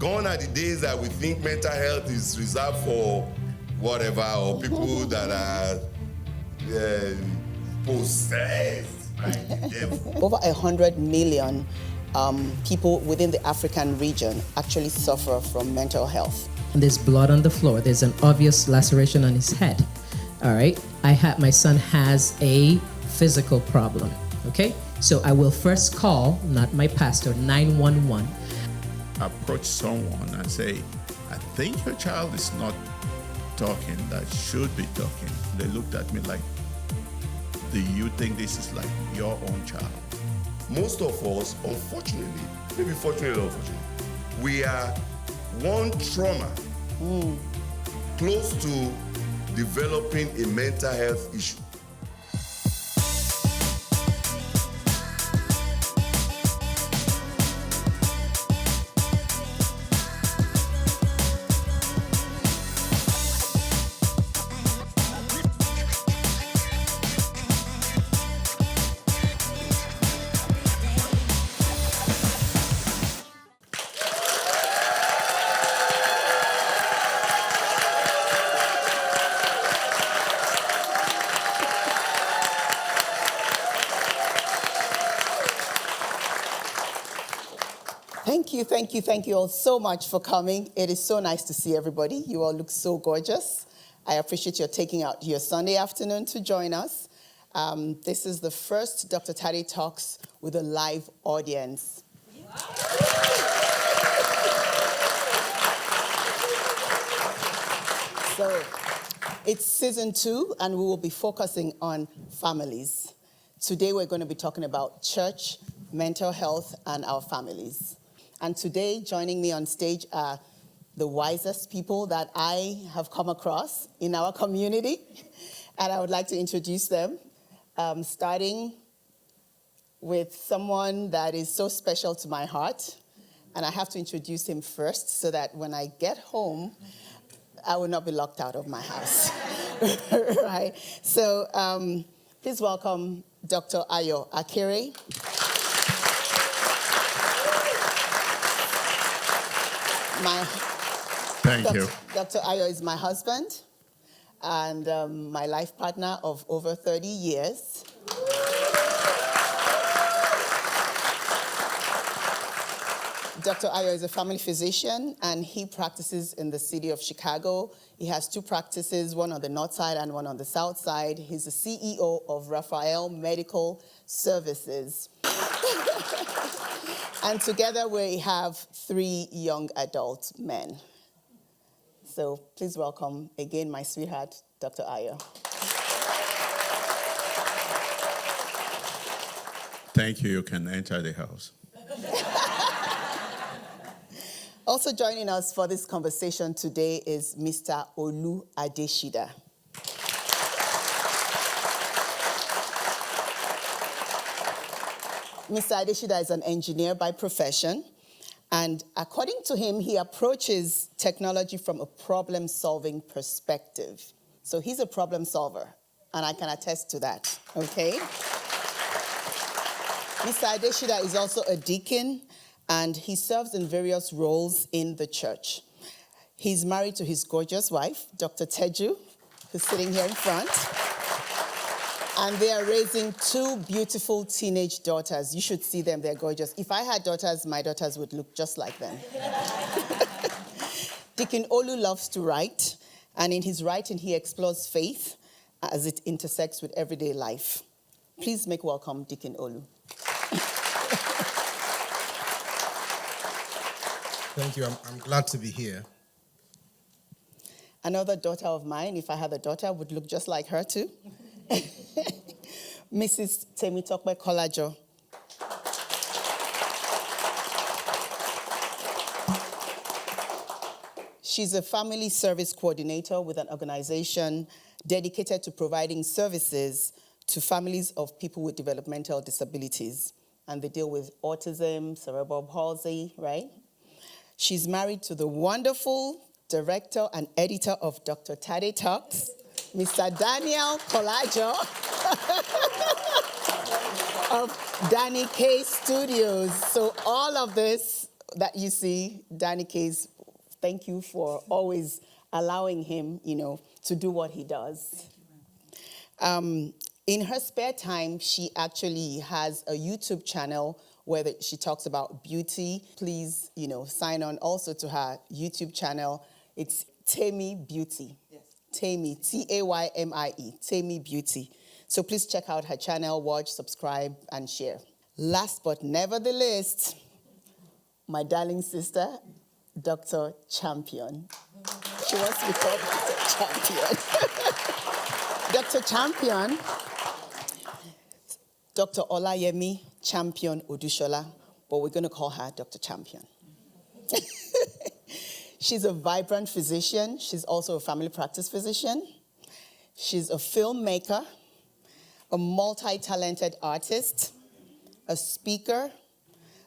Gone are the days that we think mental health is reserved for whatever, or people that are possessed by the devil. Over 100 million people within the African region actually suffer from mental health. There's blood on the floor. There's an obvious laceration on his head. All right. My son has a physical problem. Okay. So I will first call, not my pastor, 911. Approach someone and say, I think your child is not talking, that should be talking. They looked at me like, do you think this is like your own child? Most of us, unfortunately, maybe fortunately or unfortunately, we are one trauma close to developing a mental health issue. Thank you all so much for coming. It is so nice to see everybody. You all look so gorgeous. I appreciate your taking out your Sunday afternoon to join us. This is the first Dr. Tade Talks with a live audience. So it's season 2, and we will be focusing on families. Today we're going to be talking about church, mental health, and our families. And today, joining me on stage are the wisest people that I have come across in our community. And I would like to introduce them, starting with someone that is so special to my heart. And I have to introduce him first so that when I get home, I will not be locked out of my house. Right? So please welcome Dr. Ayo Akere. Thank you. Dr. Ayo is my husband and my life partner of over 30 years. Dr. Ayo is a family physician, and he practices in the city of Chicago. He has 2 practices, one on the north side and one on the south side. He's the CEO of Raphael Medical Services. And together we have 3 young adult men. So please welcome again my sweetheart, Dr. Ayo. Thank you. You can enter the house. Also joining us for this conversation today is Mr. Olu Adeshida. Mr. Adeshida is an engineer by profession, and according to him, he approaches technology from a problem-solving perspective. So he's a problem solver, and I can attest to that, okay? Mr. Adeshida is also a deacon, and he serves in various roles in the church. He's married to his gorgeous wife, Dr. Teju, who's sitting here in front. And they are raising 2 beautiful teenage daughters. You should see them, they're gorgeous. If I had daughters, my daughters would look just like them. Deacon Olu loves to write, and in his writing, he explores faith as it intersects with everyday life. Please make welcome Deacon Olu. Thank you. I'm glad to be here. Another daughter of mine, if I had a daughter, would look just like her too. Mrs. Temitokwe Kolajo. She's a family service coordinator with an organization dedicated to providing services to families of people with developmental disabilities. And they deal with autism, cerebral palsy, right? She's married to the wonderful director and editor of Dr. Tade Talks, Mr. Daniel Kolajo of Danny K Studios. So all of this that you see, Danny Case, thank you for always allowing him, to do what he does. In her spare time, she actually has a YouTube channel where she talks about beauty. Please, sign on also to her YouTube channel. It's Tayme Beauty. Yes. Tayme, Tayme, Tayme Beauty. So please check out her channel, watch, subscribe, and share. Last but never the least, my darling sister, Dr. Champion. She wants to be called Dr. Champion. Dr. Champion, Dr. Olayemi Champion Odushola, but we're going to call her Dr. Champion. She's a vibrant physician. She's also a family practice physician. She's a filmmaker, a multi-talented artist, a speaker,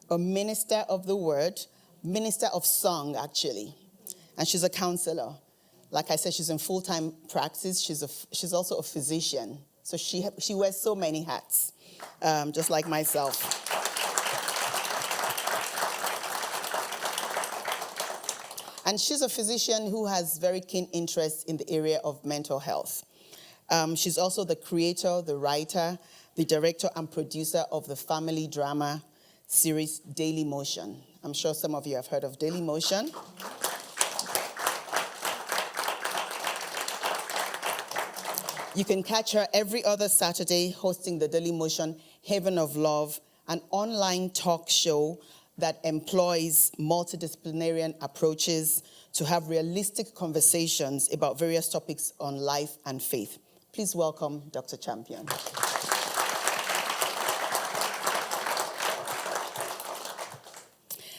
a minister of the word, minister of song, actually. And she's a counselor. Like I said, she's in full-time practice. She's also a physician. So she wears so many hats, just like myself. And she's a physician who has very keen interest in the area of mental health. She's also the creator, the writer, the director and producer of the family drama series Daily Motion. I'm sure some of you have heard of Daily Motion. You can catch her every other Saturday hosting the Daily Motion Haven of Love, an online talk show that employs multidisciplinary approaches to have realistic conversations about various topics on life and faith. Please welcome Dr. Champion.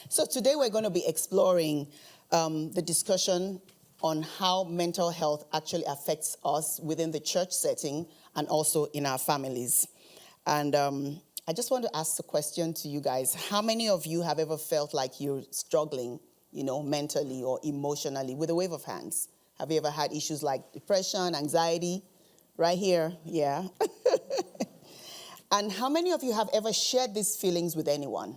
So today we're going to be exploring the discussion on how mental health actually affects us within the church setting and also in our families. And I just want to ask a question to you guys. How many of you have ever felt like you're struggling, mentally or emotionally? With a wave of hands. Have you ever had issues like depression, anxiety? Right here, yeah. And how many of you have ever shared these feelings with anyone?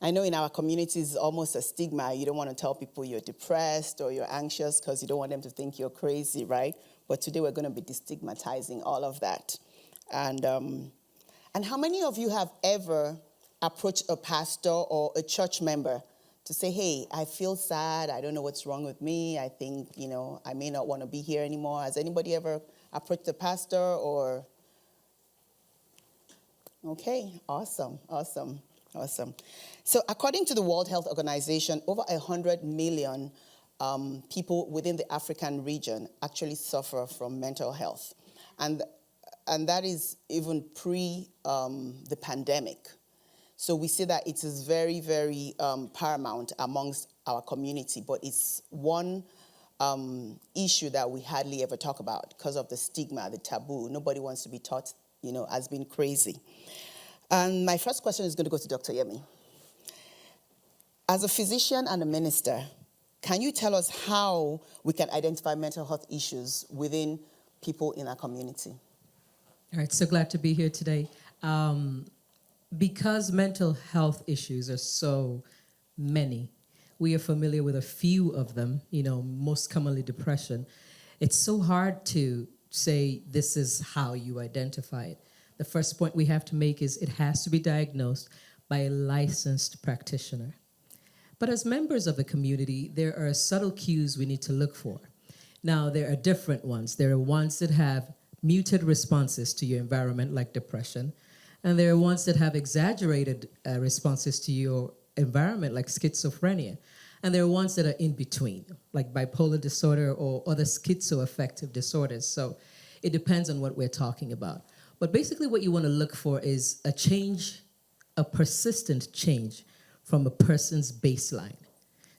I know in our communities, it's almost a stigma. You don't want to tell people you're depressed or you're anxious because you don't want them to think you're crazy, right? But today we're going to be destigmatizing all of that. And how many of you have ever approached a pastor or a church member to say, hey, I feel sad. I don't know what's wrong with me. I think, I may not want to be here anymore. Has anybody ever approached a pastor or? Okay, awesome. So according to the World Health Organization, over 100 million people within the African region actually suffer from mental health. And that is even pre the pandemic. So we see that it is very, very paramount amongst our community, but it's one issue that we hardly ever talk about because of the stigma, the taboo. Nobody wants to be taught, as being crazy. And my first question is going to go to Dr. Yemi. As a physician and a minister, can you tell us how we can identify mental health issues within people in our community? All right, so glad to be here today. Because mental health issues are so many, we are familiar with a few of them, most commonly depression. It's so hard to say this is how you identify it. The first point we have to make is it has to be diagnosed by a licensed practitioner. But as members of the community, there are subtle cues we need to look for. Now, there are different ones. There are ones that have muted responses to your environment, like depression. And there are ones that have exaggerated responses to your environment, like schizophrenia. And there are ones that are in between, like bipolar disorder or other schizoaffective disorders. So it depends on what we're talking about. But basically what you want to look for is a change, a persistent change from a person's baseline.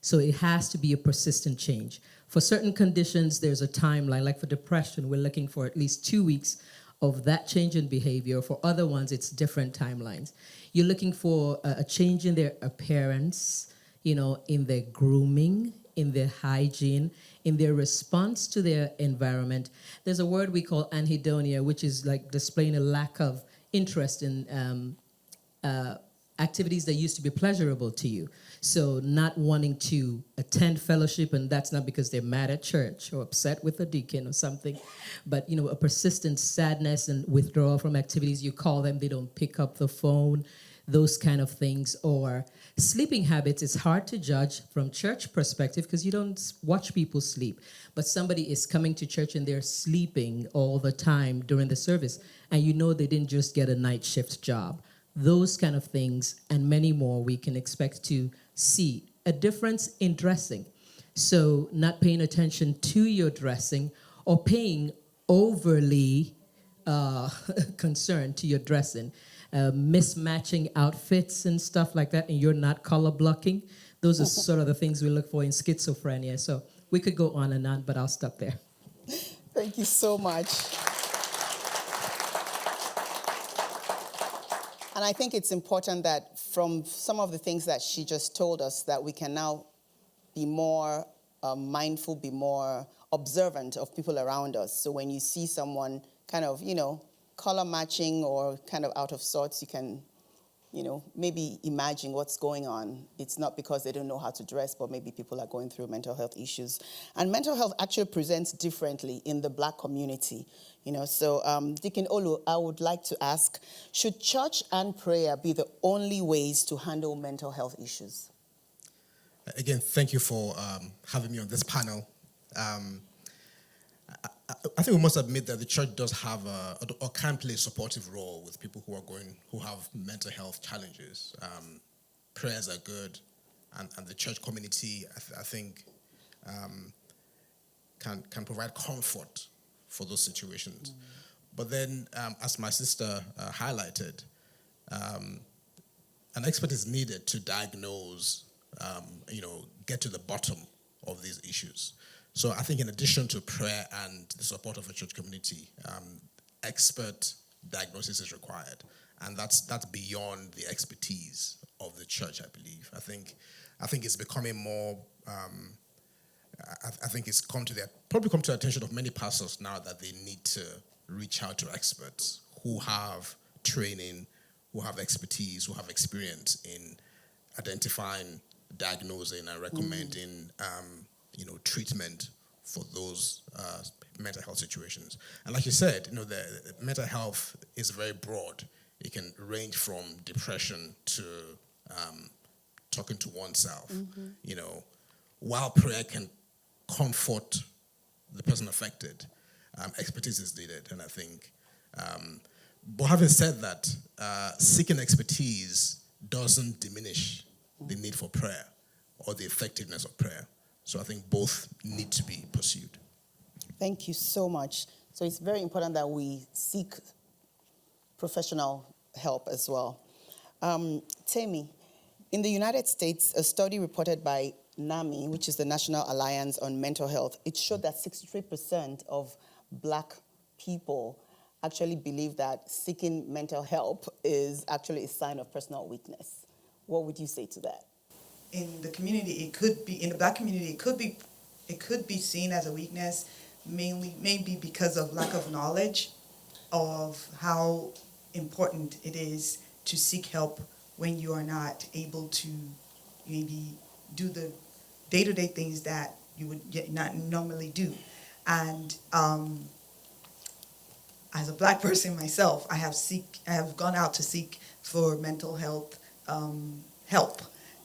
So it has to be a persistent change. For certain conditions, there's a timeline. Like for depression, we're looking for at least 2 weeks of that change in behavior. For other ones, it's different timelines. You're looking for a change in their appearance, in their grooming, in their hygiene, in their response to their environment. There's a word we call anhedonia, which is like displaying a lack of interest in activities that used to be pleasurable to you. So not wanting to attend fellowship, and that's not because they're mad at church or upset with a deacon or something, but a persistent sadness and withdrawal from activities. You call them, they don't pick up the phone, those kind of things. Or sleeping habits, it's hard to judge from church perspective because you don't watch people sleep. But somebody is coming to church and they're sleeping all the time during the service, and they didn't just get a night shift job. Those kind of things and many more we can expect to see. A difference in dressing. So not paying attention to your dressing or paying overly concern to your dressing. Mismatching outfits and stuff like that, and you're not color blocking. Those are sort of the things we look for in schizophrenia. So we could go on and on, but I'll stop there. Thank you so much. And I think it's important that from some of the things that she just told us, that we can now be more mindful, be more observant of people around us. So when you see someone kind of, color matching or kind of out of sorts, you can, maybe imagine what's going on. It's not because they don't know how to dress, but maybe people are going through mental health issues. And mental health actually presents differently in the Black community. So Deacon Olu, I would like to ask, should church and prayer be the only ways to handle mental health issues? Again, thank you for having me on this panel. I think we must admit that the church does have or can play a supportive role with people who have mental health challenges. Prayers are good, and the church community, I think, can provide comfort for those situations. Mm-hmm. But then, as my sister highlighted, an expert is needed to diagnose, get to the bottom of these issues. So I think in addition to prayer and the support of a church community, expert diagnosis is required. And that's beyond the expertise of the church, I believe. I think it's becoming more, I think it's probably come to the attention of many pastors now that they need to reach out to experts who have training, who have expertise, who have experience in identifying, diagnosing, and recommending treatment for those mental health situations. And like you said, the mental health is very broad. It can range from depression to talking to oneself. Mm-hmm. While prayer can comfort the person affected, expertise is needed. And I think, but having said that, seeking expertise doesn't diminish the need for prayer or the effectiveness of prayer. So I think both need to be pursued. Thank you so much. So it's very important that we seek professional help as well. Temi, in the United States, a study reported by NAMI, which is the National Alliance on Mental Health, it showed that 63% of Black people actually believe that seeking mental help is actually a sign of personal weakness. What would you say to that? In the community, it could be in the Black community. It could be seen as a weakness, maybe because of lack of knowledge of how important it is to seek help when you are not able to maybe do the day-to-day things that you would not normally do. And as a Black person myself, I have gone out to seek for mental health help,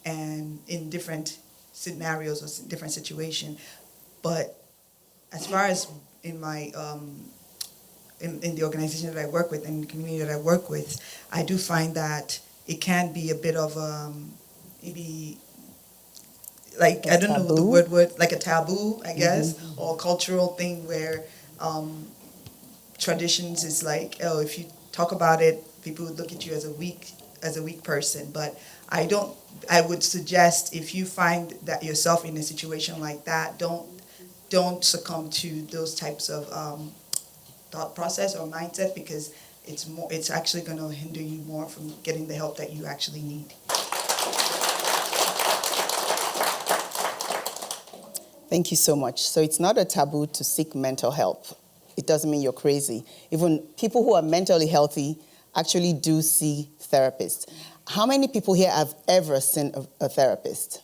and in different scenarios or different situations. But as far as in my in the organization that I work with and the community that I work with, I do find that it can be a bit of maybe like I don't know the word like a taboo, I guess, mm-hmm. or a cultural thing where traditions is like, oh, if you talk about it, people would look at you as a weak person. But I would suggest if you find that yourself in a situation like that, don't succumb to those types of thought process or mindset, because it's actually going to hinder you more from getting the help that you actually need. Thank you so much. So it's not a taboo to seek mental help. It doesn't mean you're crazy. Even people who are mentally healthy actually do see therapists. How many people here have ever seen a therapist?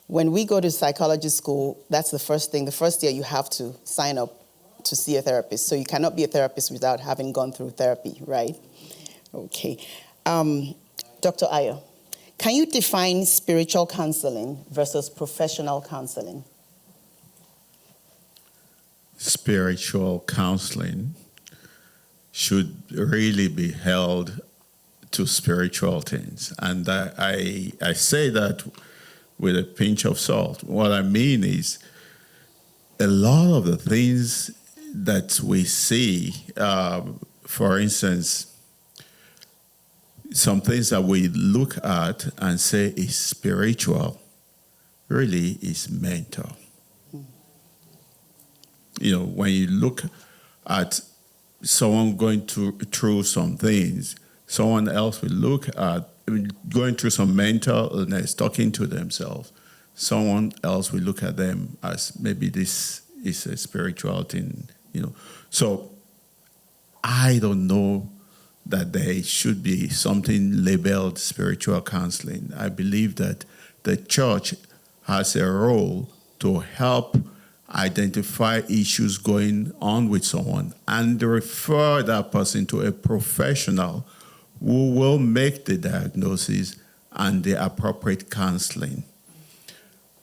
When we go to psychology school, that's the first thing. The first year you have to sign up to see a therapist. So you cannot be a therapist without having gone through therapy, right? Okay. Dr. Ayo, can you define spiritual counseling versus professional counseling? Spiritual counseling should really be held to spiritual things. And I say that with a pinch of salt. What I mean is a lot of the things that we see, for instance, some things that we look at and say is spiritual really is mental. You know, when you look at someone going through some things, someone else will look at going through some mental illness, talking to themselves. Someone else will look at them as maybe this is a spiritual thing, you know. So I don't know that there should be something labeled spiritual counseling. I believe that the church has a role to help identify issues going on with someone and refer that person to a professional who will make the diagnosis and the appropriate counseling.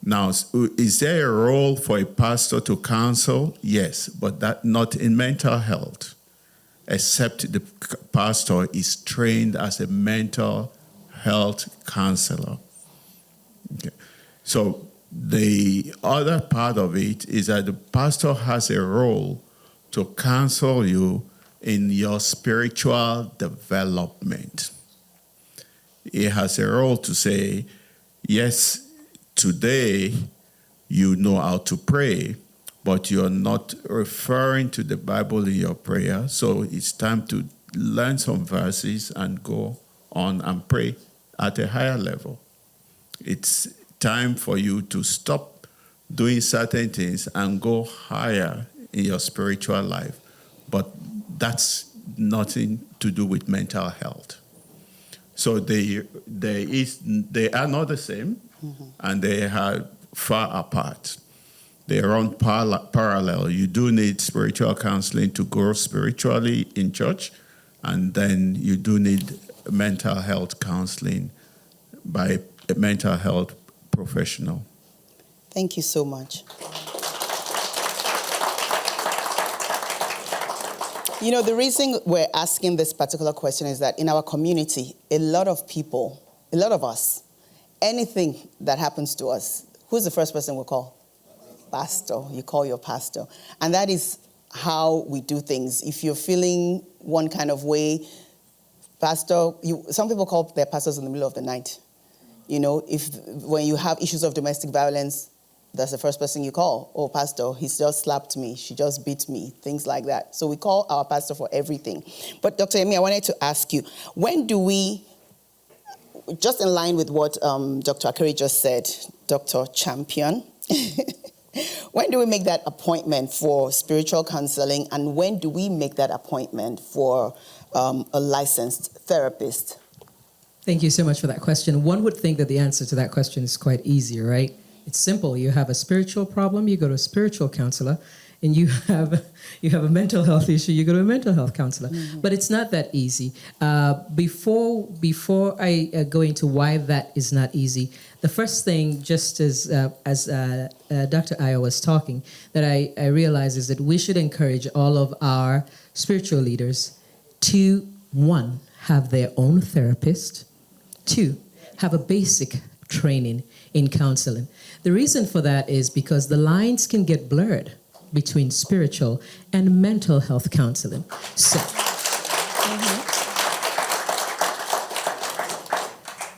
Now, is there a role for a pastor to counsel? Yes, but that not in mental health, except the pastor is trained as a mental health counselor. Okay. So the other part of it is that the pastor has a role to counsel you in your spiritual development. He has a role to say, yes, today you know how to pray, but you're not referring to the Bible in your prayer, so it's time to learn some verses and go on and pray at a higher level. It's time for you to stop doing certain things and go higher in your spiritual life. But that's nothing to do with mental health. So they are not the same, and they are far apart. They run parallel. You do need spiritual counseling to grow spiritually in church, and then you do need mental health counseling by a mental health professional. Thank you so much. You know, the reason we're asking this particular question is that in our community, a lot of people, a lot of us, anything that happens to us, who's the first person we call? Pastor. You call your pastor. And that is how we do things. If you're feeling one kind of way, pastor, some people call their pastors in the middle of the night. You know, when you have issues of domestic violence, that's the first person you call. Oh, pastor, he just slapped me. She just beat me. Things like that. So we call our pastor for everything. But Dr. Emi, I wanted to ask you, when do we, just in line with what Dr. Akere just said, Dr. Champion, when do we make that appointment for spiritual counseling, and when do we make that appointment for a licensed therapist? Thank you so much for that question. One would think that the answer to that question is quite easy, right? It's simple. You have a spiritual problem, you go to a spiritual counselor, and you have a mental health issue, you go to a mental health counselor. Mm-hmm. But it's not that easy. Before I go into why that is not easy, the first thing, just as Dr. Ayo was talking, that I realize is that we should encourage all of our spiritual leaders to, one, have their own therapist, two, have a basic training in counseling. The reason for that is because the lines can get blurred between spiritual and mental health counseling.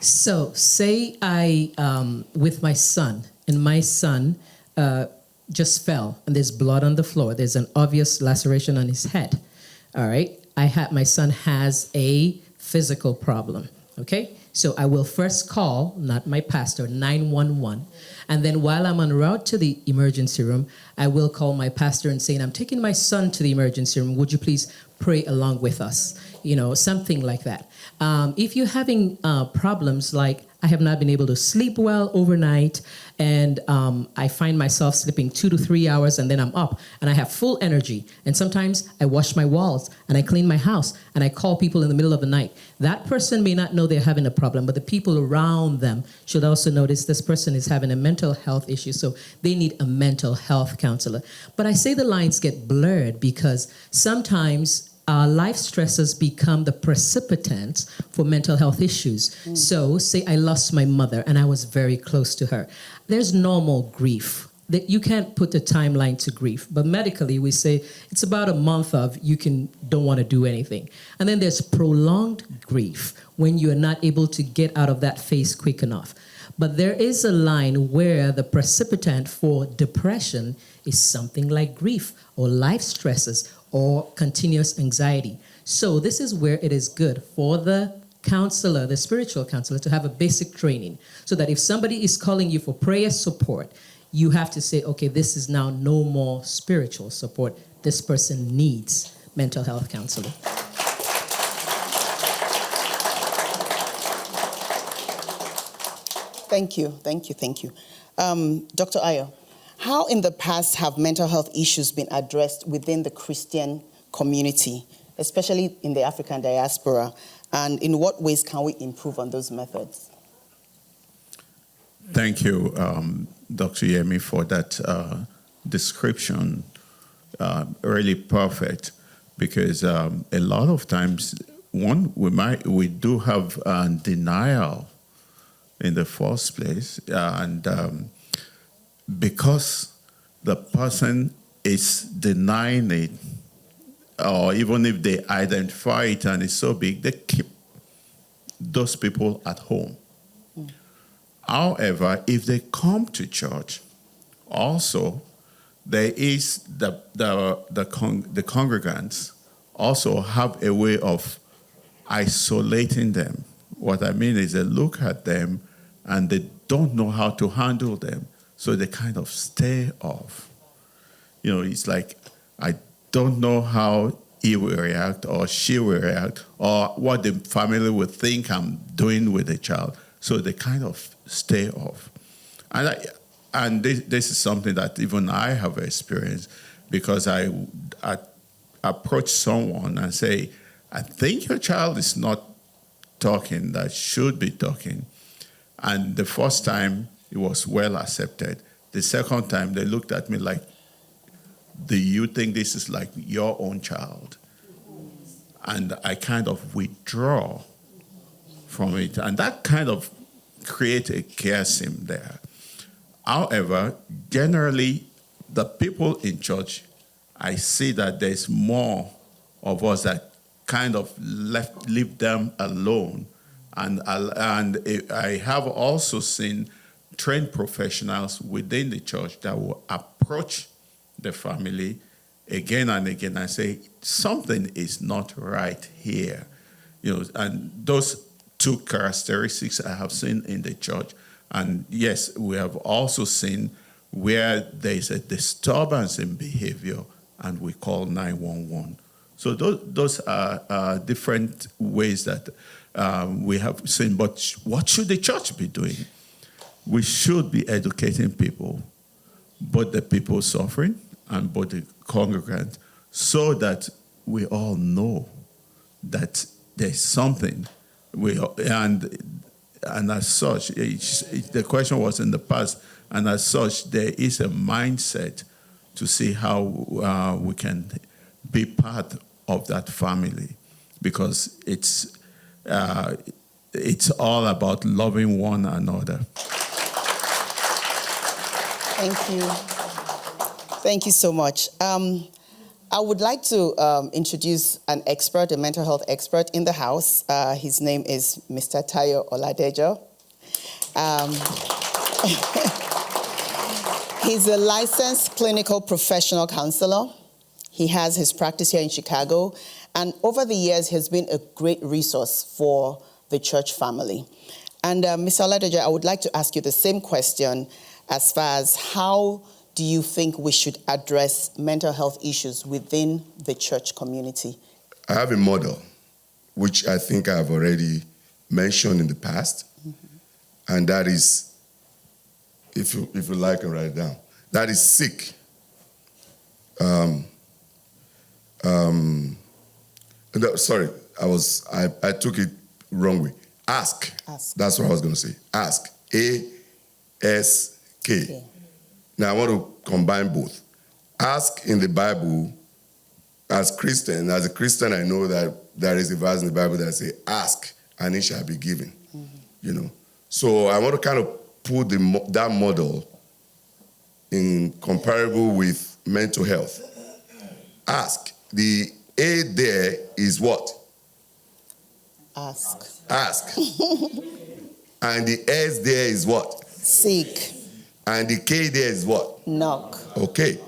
So say I, with my son, and my son just fell, and there's blood on the floor. There's an obvious laceration on his head. All right? My son has a physical problem, okay? So I will first call, not my pastor, 911. And then while I'm en route to the emergency room, I will call my pastor and say, I'm taking my son to the emergency room. Would you please pray along with us, something like that. If you're having problems like I have not been able to sleep well overnight, and I find myself sleeping 2 to 3 hours, and then I'm up and I have full energy. And sometimes I wash my walls and I clean my house and I call people in the middle of the night. That person may not know they're having a problem, but the people around them should also notice this person is having a mental health issue, so they need a mental health counselor. But I say the lines get blurred because sometimes life stresses become the precipitants for mental health issues. So say I lost my mother and I was very close to her. There's normal grief. That you can't put a timeline to grief, but medically we say it's about a month of don't want to do anything. And then there's prolonged grief when you are not able to get out of that phase quick enough. But there is a line where the precipitant for depression is something like grief or life stresses or continuous anxiety. So this is where it is good for the counselor, the spiritual counselor, to have a basic training so that if somebody is calling you for prayer support, you have to say, okay, this is now no more spiritual support. This person needs mental health counseling. Thank you. Dr. Ayo, how in the past have mental health issues been addressed within the Christian community, especially in the African diaspora? And in what ways can we improve on those methods? Thank you, Dr. Yemi, for that description. Really perfect, because a lot of times, we do have denial in the first place, and because the person is denying it, or even if they identify it and it's so big, they keep those people at home. However, if they come to church, also there is the congregants also have a way of isolating them. What I mean is they look at them and they don't know how to handle them, so they kind of stay off. It's like, I don't know how he will react or she will react or what the family will think I'm doing with the child, so they kind of stay off. And this is something that even I have experienced, because I approach someone and say, I think your child is not talking, that should be talking. And the first time it was well accepted. The second time they looked at me like, do you think this is like your own child? And I kind of withdraw from it. And that kind of creates a chasm there. However, generally, the people in church, I see that there's more of us that kind of leave them alone. And I have also seen trained professionals within the church that will approach the family again and again and say, something is not right here. And those two characteristics I have seen in the church. And yes, we have also seen where there is a disturbance in behavior and we call 911. So those are different ways that we have seen. But what should the church be doing? We should be educating people, both the people suffering and both the congregants, so that we all know that there's something. And as such, the question was in the past, and as such, there is a mindset to see how we can be part of that family, because it's all about loving one another. Thank you. Thank you so much. I would like to introduce an expert, a mental health expert in the house. His name is Mr. Tayo Oladejo. He's a licensed clinical professional counselor. He has his practice here in Chicago, and over the years has been a great resource for the church family. And Mr. Oladejo, I would like to ask you the same question as far as how do you think we should address mental health issues within the church community? I have a model, which I think I've already mentioned in the past, and that is, if you like, and write it down. That is seek. Sorry, I took it wrong way. Ask. That's what I was going to say. Ask. A-S-K. Okay. Now I want to combine both. Ask in the Bible, as a Christian, I know that there is a verse in the Bible that says, ask and it shall be given. You know. So I want to kind of put that model in comparable with mental health. Ask. The A there is what? Ask. And the S there is what? Seek. And the K there is what? Knock. Okay.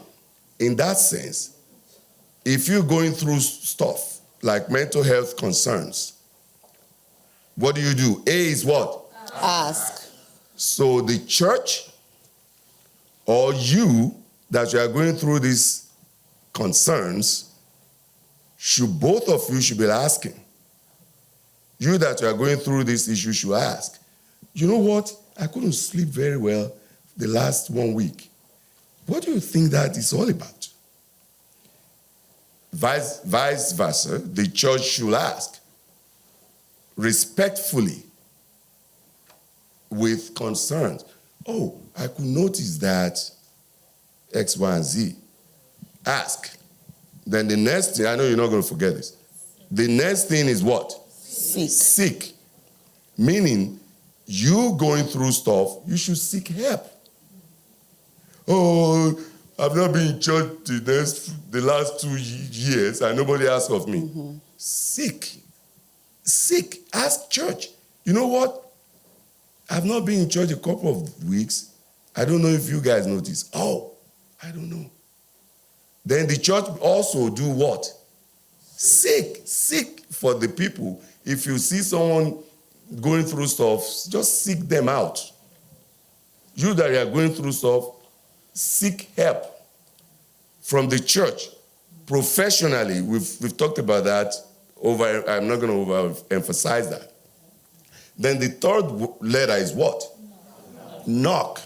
In that sense, if you're going through stuff like mental health concerns, what do? A is what? Ask. So the church or you that you are going through these concerns, both of you should be asking. You that you are going through this issue should ask, you know what? I couldn't sleep very well the last 1 week. What do you think that is all about? Vice versa, the church should ask respectfully with concerns. Oh, I could notice that X, Y, and Z. Ask. Then the next thing, I know you're not going to forget this. The next thing is what? Seek. Meaning, you going through stuff, you should seek help. Oh, I've not been in church the last 2 years and nobody asked of me. Seek. Ask church. You know what? I've not been in church a couple of weeks. I don't know if you guys notice. Oh, I don't know. Then the church also do what? Seek for the people. If you see someone going through stuff, just seek them out. You that are going through stuff, seek help from the church. Professionally, we've talked about that. I'm not going to overemphasize that. Then the third letter is what? Knock.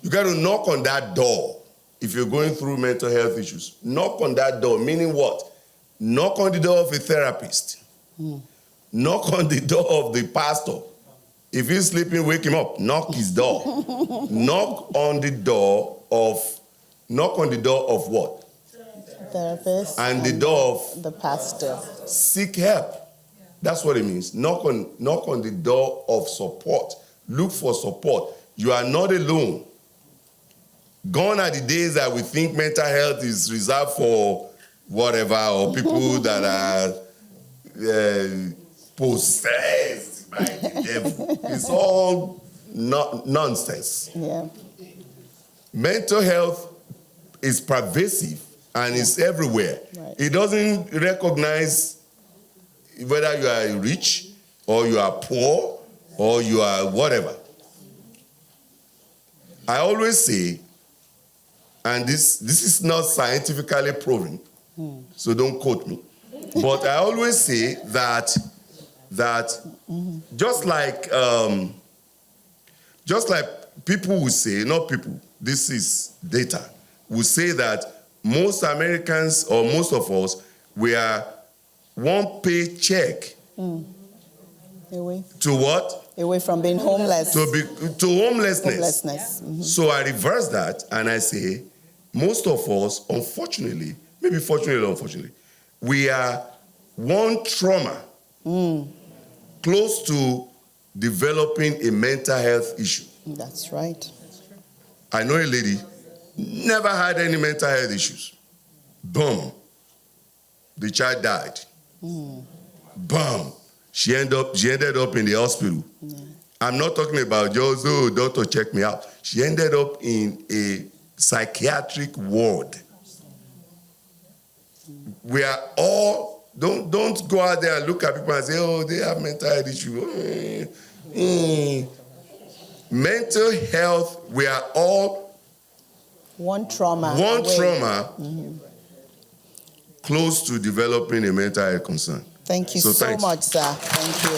You got to knock on that door. If you're going through mental health issues, knock on that door, meaning what? Knock on the door of a therapist. Knock on the door of the pastor. If he's sleeping, wake him up. Knock his door. Knock on the door of what? Therapist. And the door of the pastor. Seek help. That's what it means. Knock on the door of support. Look for support. You are not alone. Gone are the days that we think mental health is reserved for whatever, or people that are possessed by the devil. It's all nonsense. Yeah. Mental health is pervasive and it's everywhere. Right. It doesn't recognize whether you are rich or you are poor or you are whatever. I always say, and this is not scientifically proven, so don't quote me, but I always say that just like people will say, not people, this is data, will say that most Americans or most of us, we are one paycheck Away. to what? Away from being homeless. To homelessness. Homelessness. So I reverse that and I say, most of us, unfortunately, maybe fortunately or unfortunately, we are one trauma close to developing a mental health issue. That's right. I know a lady, never had any mental health issues. Boom. The child died. Boom. She ended up in the hospital. I'm not talking about just, oh, doctor, check me out. She ended up in a psychiatric ward. We are all, don't go out there and look at people and say, oh, they have mental health issues. Mental health, we are all one trauma. close to developing a mental health concern. Thank you so thanks. much, sir. Thank you.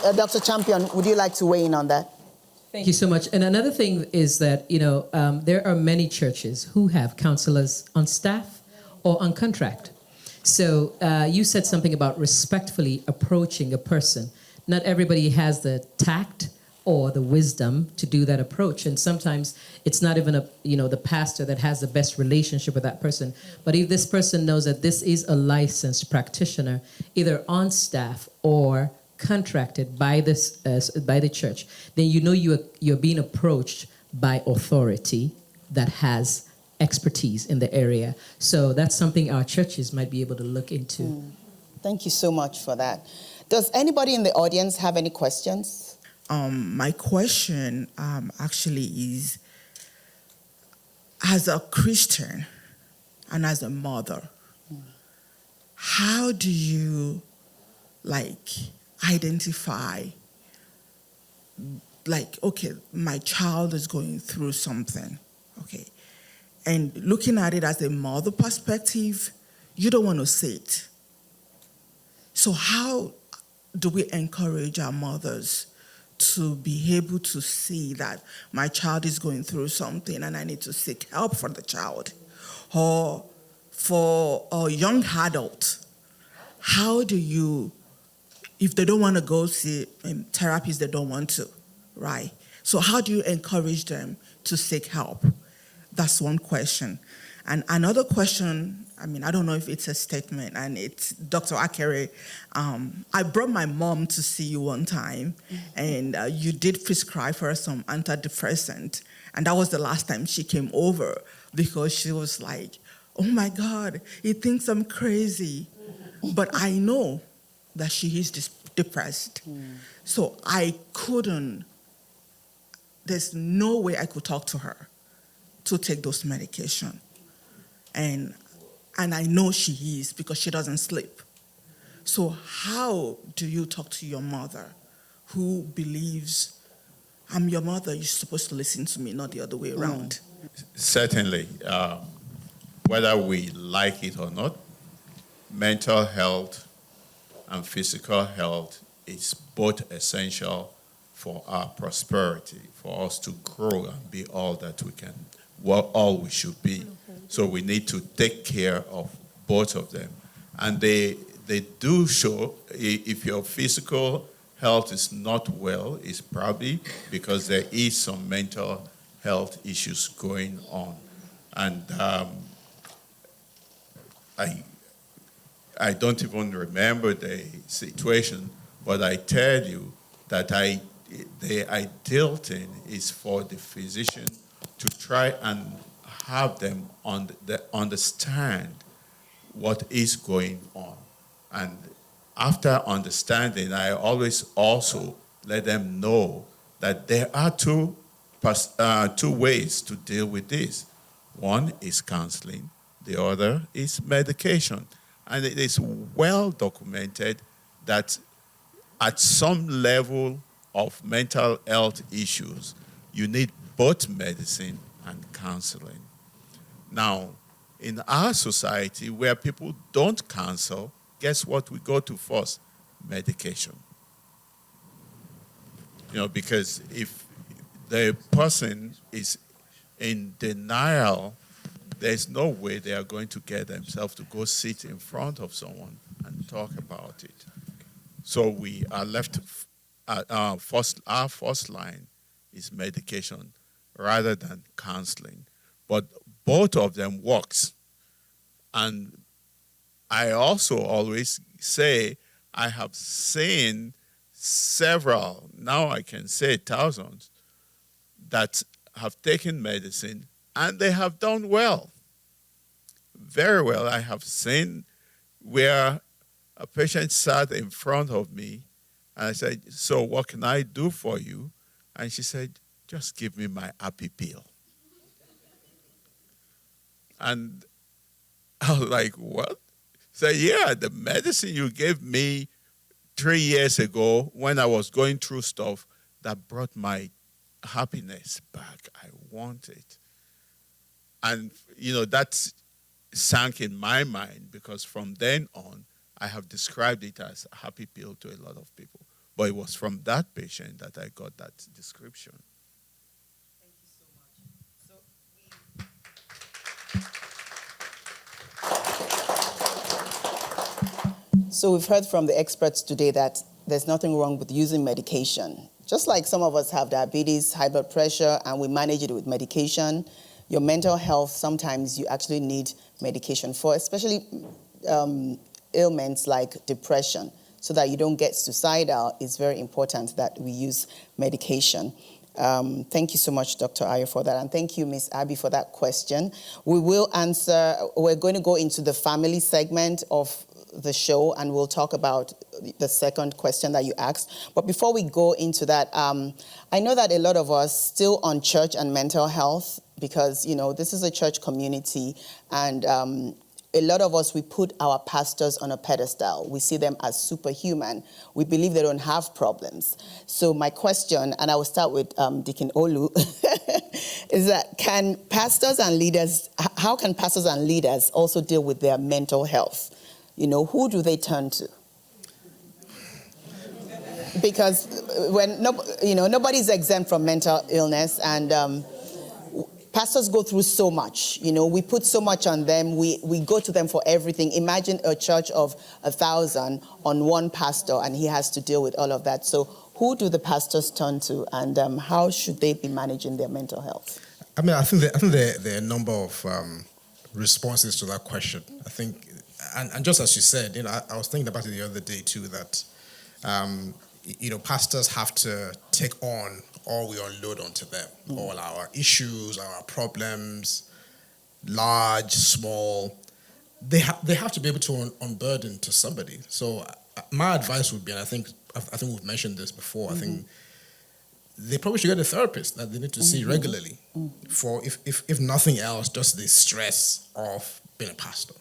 Yeah. Dr. Champion, would you like to weigh in on that? Thank you so much. And another thing is that, there are many churches who have counselors on staff or on contract. So you said something about respectfully approaching a person. Not everybody has the tact or the wisdom to do that approach. And sometimes it's not even the pastor that has the best relationship with that person. But if this person knows that this is a licensed practitioner, either on staff or contracted by the church, then you're being approached by authority that has expertise in the area. So that's something our churches might be able to look into. Thank you so much for that. Does anybody in the audience have any questions? My question actually is, as a Christian and as a mother, how do you identify, okay, my child is going through something, okay, and looking at it as a mother perspective, you don't want to see it. So how do we encourage our mothers to be able to see that my child is going through something and I need to seek help for the child? Or for a young adult, how do you, if they don't want to go see therapists, they don't want to, right? So how do you encourage them to seek help? That's one question. And another question, I don't know if it's a statement, and it's Dr. Akere. I brought my mom to see you one time, and you did prescribe her some antidepressant, and that was the last time she came over because she was like, oh my God, he thinks I'm crazy. But I know that she is depressed. So there's no way I could talk to her to take those medication. And I know she is because she doesn't sleep. So how do you talk to your mother who believes, I'm your mother, you're supposed to listen to me, not the other way around? Certainly, whether we like it or not, mental health and physical health is both essential for our prosperity, for us to grow and be all that we can, all we should be. So we need to take care of both of them. And they do show, if your physical health is not well, it's probably because there is some mental health issues going on. And I don't even remember the situation, but I tell you that the ideal thing is for the physician to try and have them understand what is going on. And after understanding, I always also let them know that there are two ways to deal with this. One is counseling, the other is medication. And it is well documented that at some level of mental health issues, you need both medicine and counseling. Now, in our society where people don't counsel, guess what we go to first? Medication. Because if the person is in denial, there's no way they are going to get themselves to go sit in front of someone and talk about it. So we are left, our first line is medication rather than counseling. But both of them works. And I also always say I have seen several, now I can say thousands, that have taken medicine and they have done well. Very well. I have seen where a patient sat in front of me and I said, so what can I do for you? And she said, just give me my happy pill. And I was like, what? So yeah, the medicine you gave me 3 years ago when I was going through stuff that brought my happiness back. I want it. And, that sank in my mind because from then on, I have described it as a happy pill to a lot of people. But it was from that patient that I got that description. Thank you so much. So we've heard from the experts today that there's nothing wrong with using medication. Just like some of us have diabetes, high blood pressure, and we manage it with medication, your mental health, sometimes you actually need medication for, especially ailments like depression, so that you don't get suicidal. It's very important that we use medication. Thank you so much, Dr. Ayo, for that. And thank you, Ms. Abby, for that question. We're going to go into the family segment of the show, and we'll talk about the second question that you asked. But before we go into that, I know that a lot of us still on church and mental health, because, this is a church community, and a lot of us, we put our pastors on a pedestal. We see them as superhuman. We believe they don't have problems. So my question, and I will start with Deacon Olu, is that how can pastors and leaders also deal with their mental health? Who do they turn to? Because nobody's exempt from mental illness, and pastors go through so much. We put so much on them. We go to them for everything. Imagine a church of 1,000 on one pastor, and he has to deal with all of that. So who do the pastors turn to, and how should they be managing their mental health? I think there are a number of responses to that question. I think, and just as you said, I was thinking about it the other day too, that pastors have to take on all we unload onto them, all our issues, our problems, large, small. They have to be able to unburden to somebody. So my advice would be, and I think we've mentioned this before, I think they probably should get a therapist that they need to see regularly for, if nothing else, just the stress of being a pastor.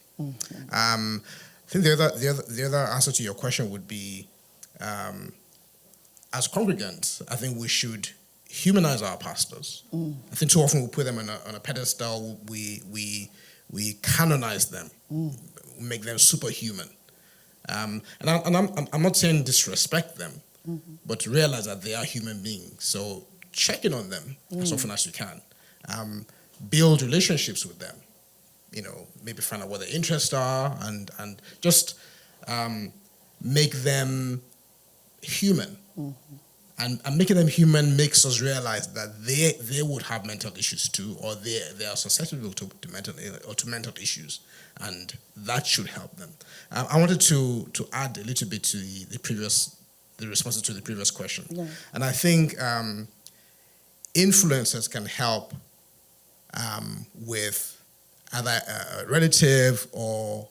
I think the other answer to your question would be, as congregants, I think we should humanize our pastors. I think too often we put them on a pedestal. We canonize them, make them superhuman. And I'm not saying disrespect them, but realize that they are human beings. So check in on them as often as you can. Build relationships with them. Maybe find out what their interests are, and just make them human. And making them human makes us realize that they would have mental issues too, or they are susceptible to mental issues, and that should help them. I wanted to add a little bit to the responses to the previous question, and I think influencers can help with either a relative or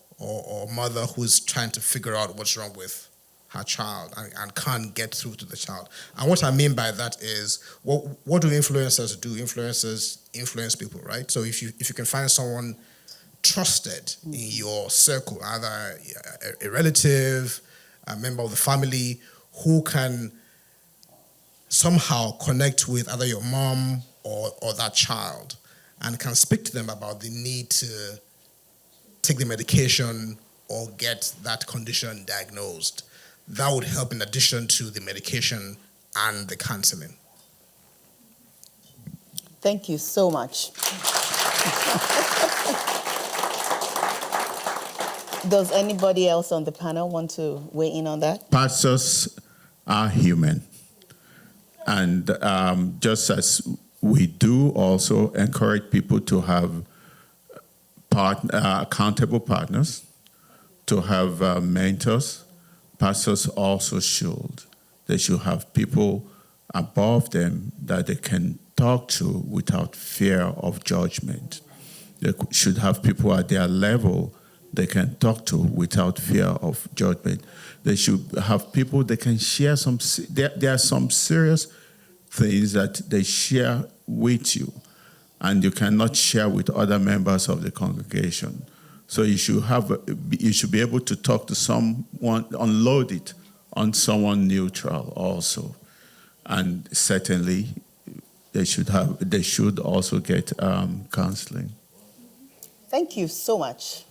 mother who's trying to figure out what's wrong with her child and can't get through to the child. And what I mean by that is, what do influencers do? Influencers influence people, right? So if you can find someone trusted in your circle, either a relative, a member of the family, who can somehow connect with either your mom or that child, and can speak to them about the need to take the medication or get that condition diagnosed, that would help in addition to the medication and the counseling. Thank you so much. Does anybody else on the panel want to weigh in on that? Pastors are human. And just as we do also encourage people to have accountable partners, to have mentors, pastors also should. They should have people above them that they can talk to without fear of judgment. They should have people at their level they can talk to without fear of judgment. They should have people they can share there are some serious things that they share with you, and you cannot share with other members of the congregation. So you should be able to talk to someone, unload it on someone neutral also. And certainly they should also get counseling. Thank you so much.